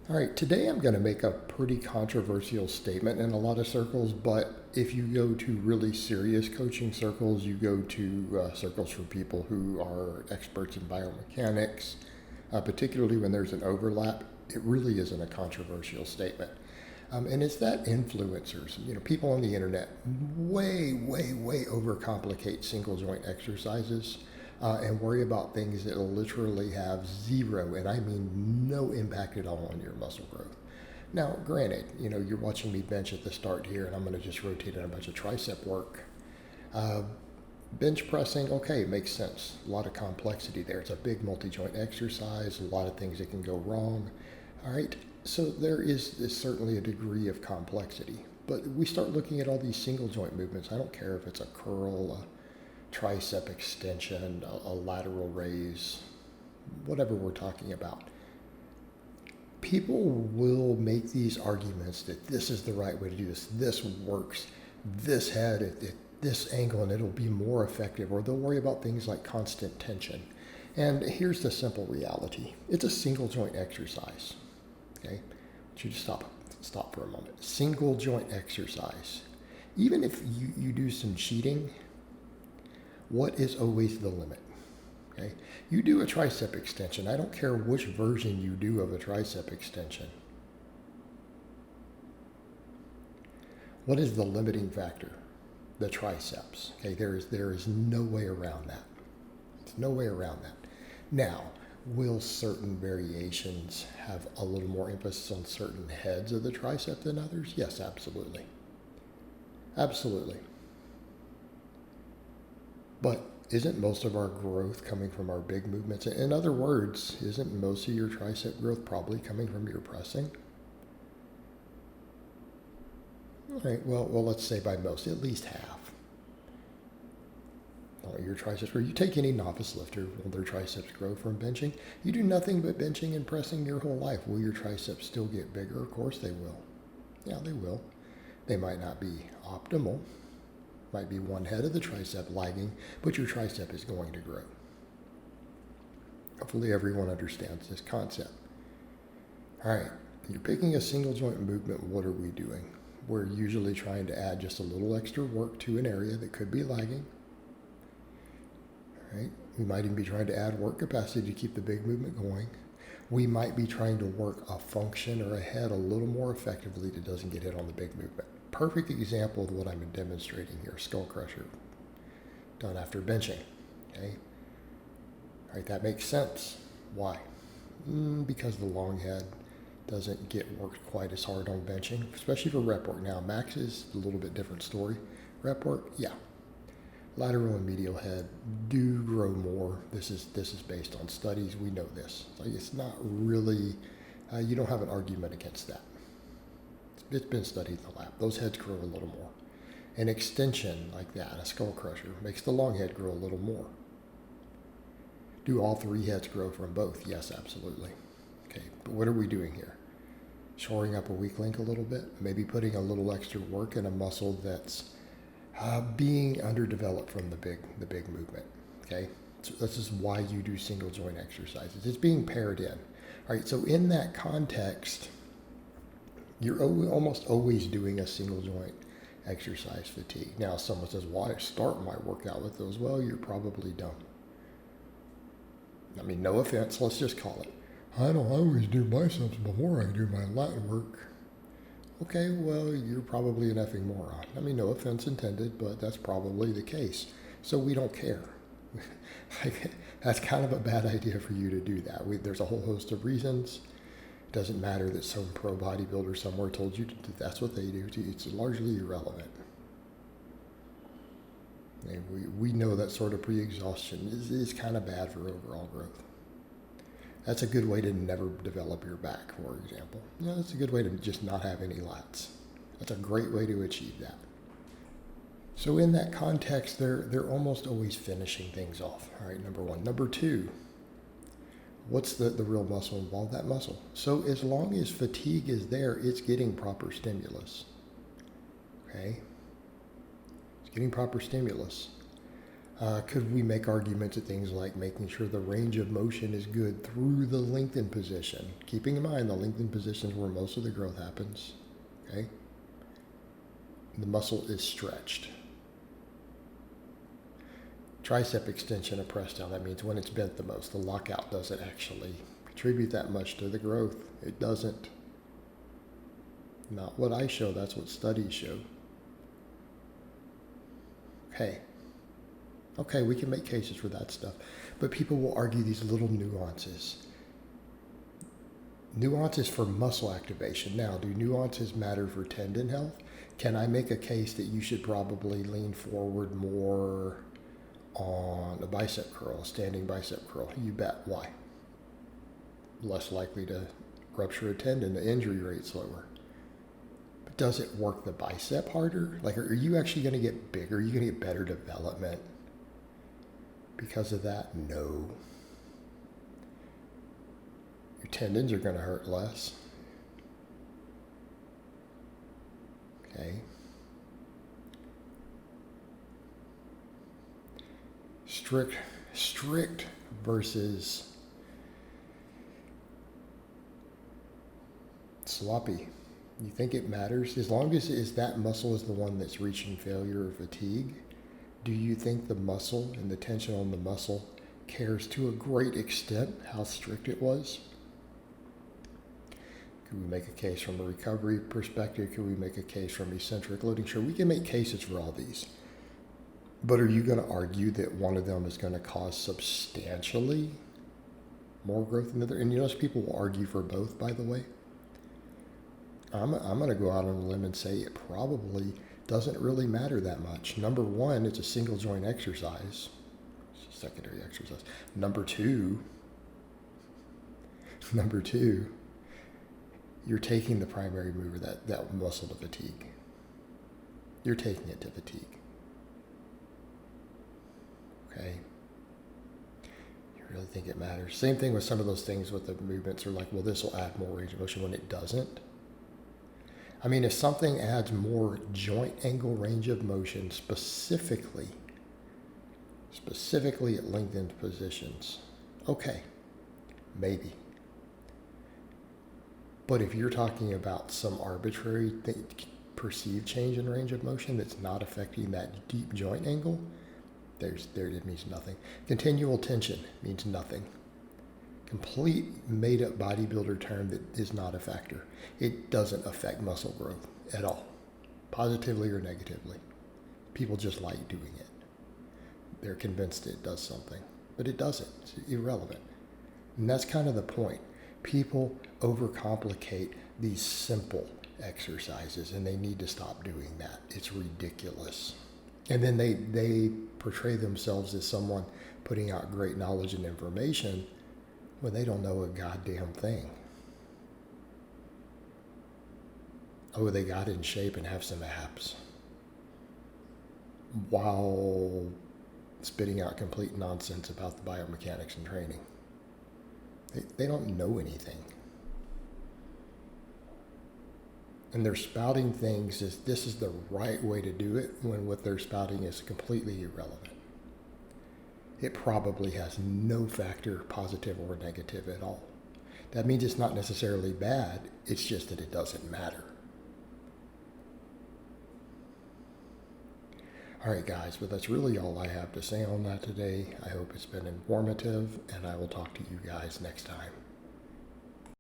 All right, today I'm going to make a pretty controversial statement in a lot of circles, but if you go to really serious coaching circles, you go to circles for people who are experts in biomechanics, particularly when there's an overlap, it really isn't a controversial statement. And it's that influencers, people on the internet way overcomplicate single joint exercises and worry about things that literally have zero, and I mean no impact at all on your muscle growth. Now, granted, you're watching me bench at the start here, and I'm going to just rotate in a bunch of tricep work. Uh, Bench pressing, okay, makes sense. A lot of complexity there. It's a big multi-joint exercise, a lot of things that can go wrong. All right, so there is certainly a degree of complexity. But we start looking at all these single joint movements. I don't care if it's a curl, a tricep extension, a lateral raise, whatever we're talking about. People will make these arguments that this is the right way to do this. This works. This head at this angle and it'll be more effective. Or they'll worry about things like constant tension. And here's the simple reality. It's a single joint exercise. Okay? I want you to stop for a moment. Single joint exercise. Even if you do some cheating, what is always the limit? Okay? You do a tricep extension. I don't care which version you do of a tricep extension. What is the limiting factor? The triceps. Okay, there is no way around that. There's no way around that. Now, will certain variations have a little more emphasis on certain heads of the tricep than others? Yes, absolutely. Absolutely. But isn't most of our growth coming from our big movements? In other words, isn't most of your tricep growth probably coming from your pressing? All right, well, let's say by most, at least half. Your triceps grow. You take any novice lifter, will their triceps grow from benching? You do nothing but benching and pressing your whole life. Will your triceps still get bigger? Of course they will. Yeah, they will. They might not be optimal. Might be one head of the tricep lagging, but your tricep is going to grow. Hopefully everyone understands this concept. All right, you're picking a single joint movement. What are we doing? We're usually trying to add just a little extra work to an area that could be lagging. All right, we might even be trying to add work capacity to keep the big movement going. We might be trying to work a function or a head a little more effectively that doesn't get hit on the big movement. Perfect example of what I'm demonstrating here, skull crusher, done after benching. Okay, all right, that makes sense. Why? Because the long head doesn't get worked quite as hard on benching, especially for rep work. Now, max is a little bit different story. Rep work, yeah. Lateral and medial head do grow more. This is based on studies. We know this. So it's not really, you don't have an argument against that. It's been studied in the lab. Those heads grow a little more. An extension like that, a skull crusher, makes the long head grow a little more. Do all three heads grow from both? Yes, absolutely. Okay, but what are we doing here? Shoring up a weak link a little bit, maybe putting a little extra work in a muscle that's being underdeveloped from the big movement. Okay, so this is why you do single joint exercises. It's being paired in. All right, so in that context, you're almost always doing a single joint exercise fatigue. Now, someone says, why start my workout with those? Well, you're probably dumb. I mean, no offense, let's just call it. I don't always do biceps before I do my lat work. Okay, well, you're probably an effing moron. I mean, no offense intended, but that's probably the case. So we don't care. That's kind of a bad idea for you to do that. There's a whole host of reasons. It doesn't matter that some pro bodybuilder somewhere told you that's what they do. It's largely irrelevant. And we know that sort of pre-exhaustion is kind of bad for overall growth. That's a good way to never develop your back, for example. That's a good way to just not have any lats. That's a great way to achieve that. So in that context, they're almost always finishing things off. All right, number one. Number two, what's the real muscle involved? That muscle. So as long as fatigue is there, it's getting proper stimulus. Okay? It's getting proper stimulus. Could we make arguments at things like making sure the range of motion is good through the lengthened position? Keeping in mind the lengthened position is where most of the growth happens. Okay? The muscle is stretched. Tricep extension and press down, that means when it's bent the most. The lockout doesn't actually contribute that much to the growth. It doesn't. Not what I show, that's what studies show. Okay, we can make cases for that stuff. But people will argue these little nuances. Nuances for muscle activation. Now, do nuances matter for tendon health? Can I make a case that you should probably lean forward more on a bicep curl, a standing bicep curl? You bet. Why? Less likely to rupture a tendon, the injury rate's lower. But does it work the bicep harder? Like, are you actually going to get bigger? Are you going to get better development because of that? No. Your tendons are going to hurt less. Okay. Strict versus sloppy. You think it matters? As long as that muscle is the one that's reaching failure or fatigue, do you think the muscle and the tension on the muscle cares to a great extent how strict it was? Could we make a case from a recovery perspective? Could we make a case from eccentric loading? Sure, we can make cases for all these. But are you going to argue that one of them is going to cause substantially more growth than the other? And you notice people will argue for both, by the way. I'm going to go out on a limb and say it probably doesn't really matter that much. Number one, it's a single joint exercise. It's a secondary exercise. Number two, you're taking the primary mover, that muscle to fatigue. You're taking it to fatigue. Okay? You really think it matters? Same thing with some of those things with the movements are like, well, this will add more range of motion when it doesn't. I mean, if something adds more joint angle range of motion specifically at lengthened positions, okay, maybe. But if you're talking about some arbitrary perceived change in range of motion that's not affecting that deep joint angle, it means nothing. Continual tension means nothing. Complete made-up bodybuilder term that is not a factor. It doesn't affect muscle growth at all, positively or negatively. People just like doing it. They're convinced it does something, but it doesn't. It's irrelevant. And that's kind of the point. People overcomplicate these simple exercises, and they need to stop doing that. It's ridiculous. And then they portray themselves as someone putting out great knowledge and information when they don't know a goddamn thing. Oh, they got in shape and have some abs while spitting out complete nonsense about the biomechanics and training. They don't know anything. And they're spouting things as this is the right way to do it when what they're spouting is completely irrelevant. It probably has no factor, positive or negative at all. That means it's not necessarily bad, it's just that it doesn't matter. All right, guys, but that's really all I have to say on that today. I hope it's been informative, and I will talk to you guys next time.